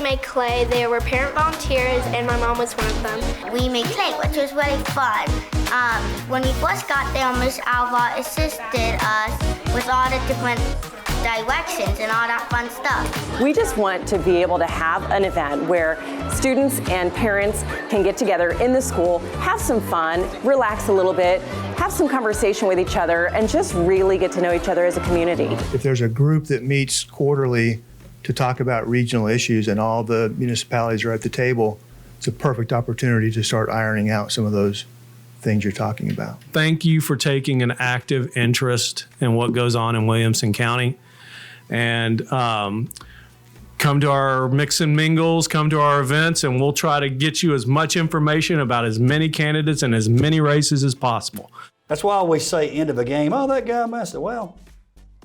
made clay. They were parent volunteers, and my mom was one of them. We made clay, which was really fun. When we first got there, Miss Alva assisted us with all the different directions and all that fun stuff. We just want to be able to have an event where students and parents can get together in the school, have some fun, relax a little bit, have some conversation with each other, and just really get to know each other as a community. If there's a group that meets quarterly to talk about regional issues and all the municipalities are at the table, it's a perfect opportunity to start ironing out some of those things you're talking about. Thank you for taking an active interest in what goes on in Williamson County. And come to our mix and mingles, come to our events, and we'll try to get you as much information about as many candidates and as many races as possible. That's why I always say end of a game, oh, that guy missed it. Well,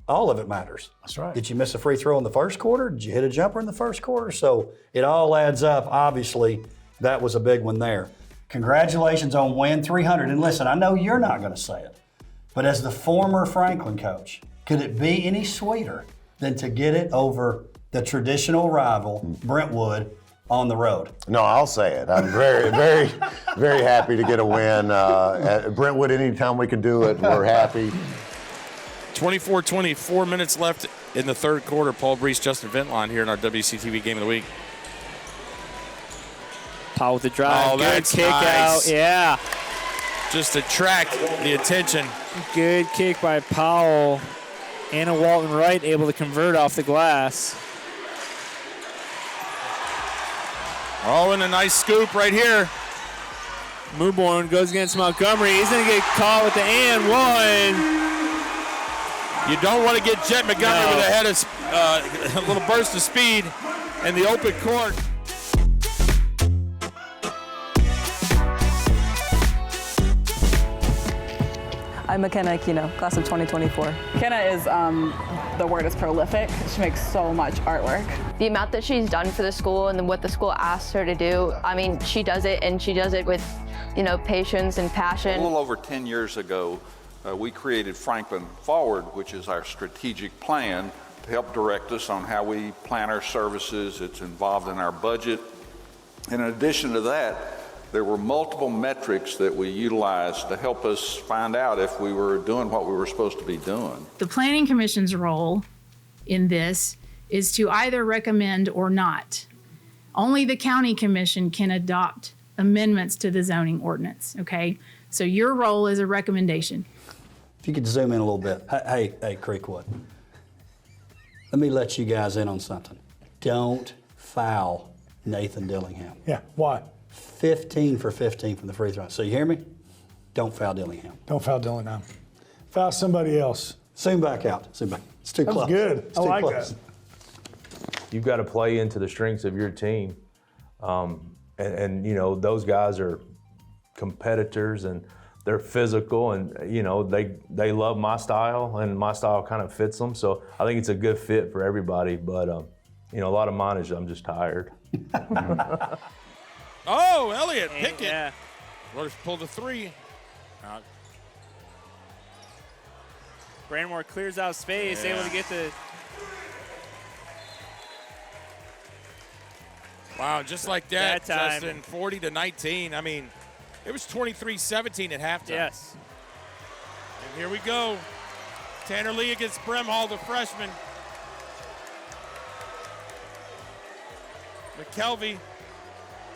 all of it matters. That's right. Did you miss a free throw in the first quarter? Did you hit a jumper in the first quarter? So it all adds up. Obviously, that was a big one there. Congratulations on win 300. And listen, I know you're not going to say it, but as the former Franklin coach, could it be any sweeter than to get it over the traditional rival, Brentwood, on the road? No, I'll say it. I'm very, very, very happy to get a win. At Brentwood, anytime we can do it, we're happy. 24 minutes left in the third quarter. Paul Brees, Justin Ventline here in our WCTV Game of the Week. Powell with the drive. Oh, good that's kick nice. out. Yeah. Just attract the attention. Good kick by Powell. Anna Walton Wright able to convert off the glass. Oh, and a nice scoop right here. Mewborn goes against Montgomery. He's going to get caught with the and one. You don't want to get Jet Montgomery with a head of a little burst of speed in the open court. I'm McKenna Aquino, class of 2024. McKenna is, the word is prolific. She makes so much artwork. The amount that she's done for the school and what the school asks her to do, I mean, she does it, and she does it with, patience and passion. A little over 10 years ago, we created Franklin Forward, which is our strategic plan to help direct us on how we plan our services. It's involved in our budget. And in addition to that, there were multiple metrics that we utilized to help us find out if we were doing what we were supposed to be doing. The Planning Commission's role in this is to either recommend or not. Only the County Commission can adopt amendments to the zoning ordinance, okay? So your role is a recommendation. If you could zoom in a little bit. Hey, Creekwood. Let me let you guys in on something. Don't foul Nathan Dillingham. Yeah, why? 15 for 15 from the free throw. So you hear me? Don't foul Dillingham. Don't foul Dillingham. Foul somebody else. Zoom back out. Zoom back. It's too close. That's good. It's I too like close. that. You've got to play into the strengths of your team. And those guys are competitors and they're physical and, they love my style and my style kind of fits them. So I think it's a good fit for everybody. But, a lot of mine is I'm just tired. Oh, Elliott, pick it. Rogers pulled a three. Brandmore clears out space, able to get the... Wow, just like that time. Justin, 40-19. I mean, it was 23-17 at halftime. Yes. And here we go. Tanner Lee against Bremhall, the freshman. McKelvey.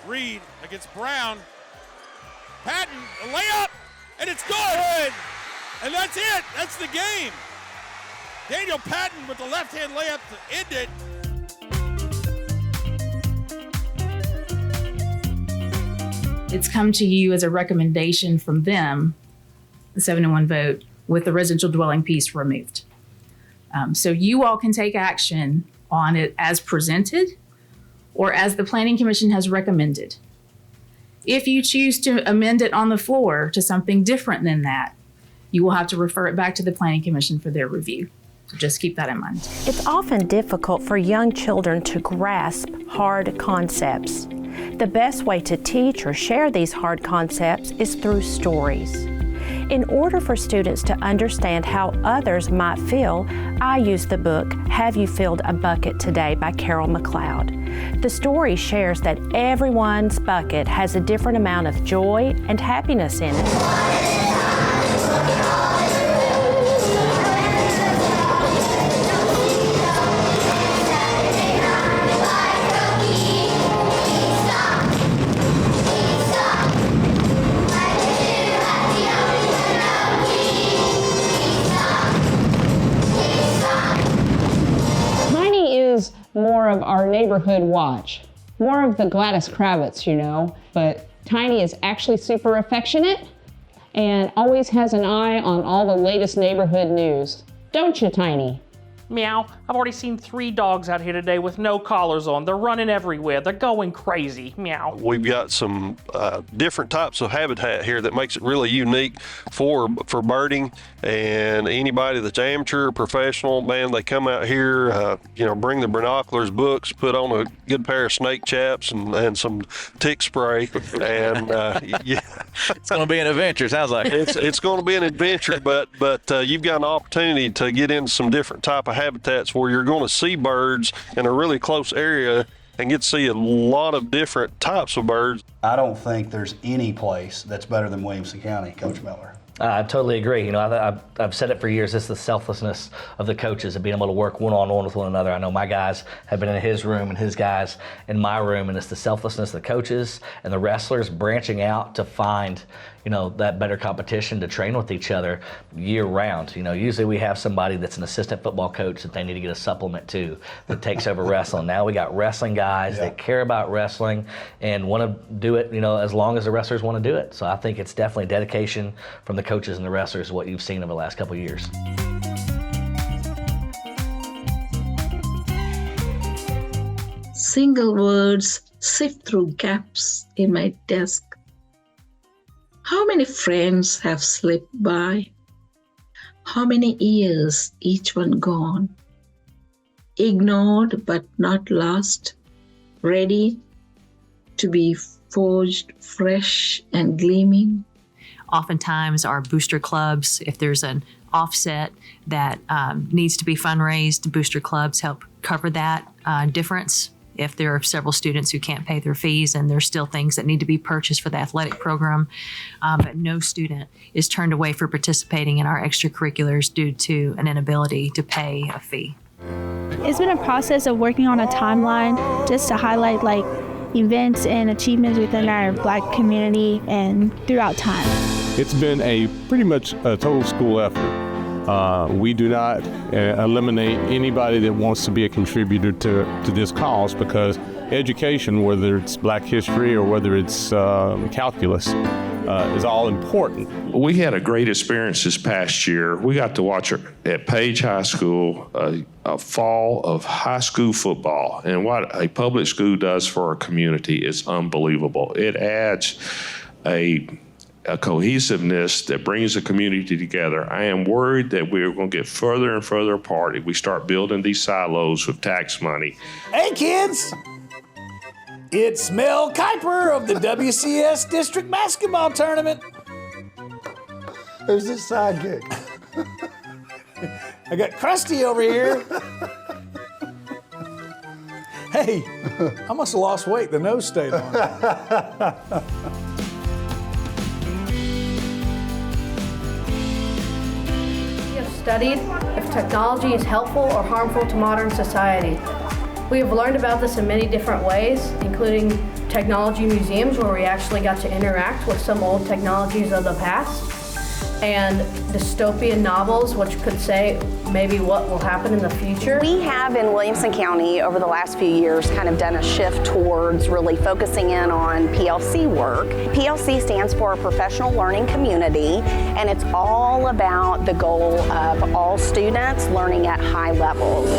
Reed against Brown. Patton, a layup, and it's good. And that's it. That's the game. Daniel Patton with the left-hand layup to end it. It's come to you as a recommendation from them, the 7-1 vote, with the residential dwelling piece removed. So you all can take action on it as presented or as the Planning Commission has recommended. If you choose to amend it on the floor to something different than that, you will have to refer it back to the Planning Commission for their review. So just keep that in mind. It's often difficult for young children to grasp hard concepts. The best way to teach or share these hard concepts is through stories. In order for students to understand how others might feel, I use the book Have You Filled a Bucket Today by Carol McLeod. The story shares that everyone's bucket has a different amount of joy and happiness in it. More of our neighborhood watch, more of the Gladys Kravitz, you know, but Tiny is actually super affectionate and always has an eye on all the latest neighborhood news. Don't you, Tiny? Meow. I've already seen 3 dogs out here today with no collars on. They're running everywhere. They're going crazy. Meow. We've got some different types of habitat here that makes it really unique for birding, and anybody that's amateur or professional, man, they come out here, bring the binoculars, books, put on a good pair of snake chaps and some tick spray, and yeah. It's going to be an adventure, sounds like. It's going to be an adventure, but you've got an opportunity to get into some different type of habitats where you're going to see birds in a really close area and get to see a lot of different types of birds. I don't think there's any place that's better than Williamson County, Coach Miller. I totally agree. You know, I've said it for years. It's the selflessness of the coaches and being able to work one-on-one with one another. I know my guys have been in his room and his guys in my room, and it's the selflessness of the coaches and the wrestlers branching out to find, that better competition to train with each other year round. Usually we have somebody that's an assistant football coach that they need to get a supplement to that takes over wrestling. Now we got wrestling guys that care about wrestling and want to do it, as long as the wrestlers want to do it. So I think it's definitely dedication from the coaches and the wrestlers, what you've seen over the last couple of years. Single words sift through gaps in my desk. How many friends have slipped by? How many years each one gone? Ignored but not lost, ready to be forged fresh and gleaming. Oftentimes our booster clubs, if there's an offset that needs to be fundraised, booster clubs help cover that difference. If there are several students who can't pay their fees and there's still things that need to be purchased for the athletic program, but no student is turned away for participating in our extracurriculars due to an inability to pay a fee. It's been a process of working on a timeline just to highlight events and achievements within our Black community and throughout time. It's been pretty much a total school effort. We do not eliminate anybody that wants to be a contributor to this cause, because education, whether it's Black history or whether it's calculus, is all important. We had a great experience this past year. We got to watch at Page High School a fall of high school football, and what a public school does for our community is unbelievable. It adds a cohesiveness that brings the community together. I am worried that we're going to get further and further apart if we start building these silos with tax money. Hey kids, it's Mel Kiper of the WCS District Basketball Tournament. Who's this sidekick? I got Krusty over here. Hey, I must have lost weight. The nose stayed on. Studied if technology is helpful or harmful to modern society. We have learned about this in many different ways, including technology museums where we actually got to interact with some old technologies of the past, and dystopian novels which could say maybe what will happen in the future. We have in Williamson County over the last few years kind of done a shift towards really focusing in on PLC work. PLC stands for Professional Learning Community, and it's all about the goal of all students learning at high levels.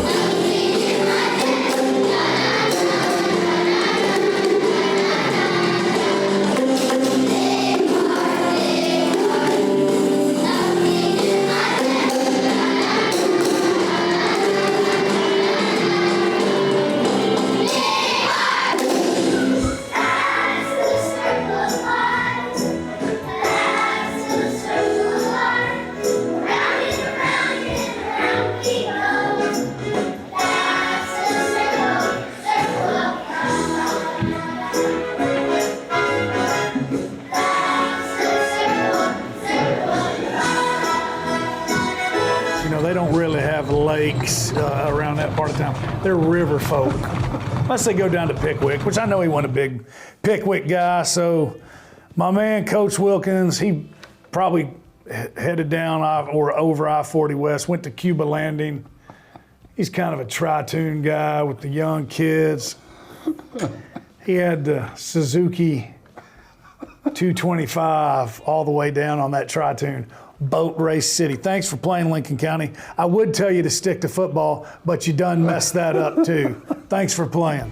part of town. They're river folk. Unless they go down to Pickwick, which I know he wasn't a big Pickwick guy. So my man, Coach Wilkins, he probably headed down or over I-40 West, went to Cuba Landing. He's kind of a tri-tune guy with the young kids. He had the Suzuki 225 all the way down on that tri-tune. Boat Race City. Thanks for playing, Lincoln County. I would tell you to stick to football, but you done messed that up too. Thanks for playing.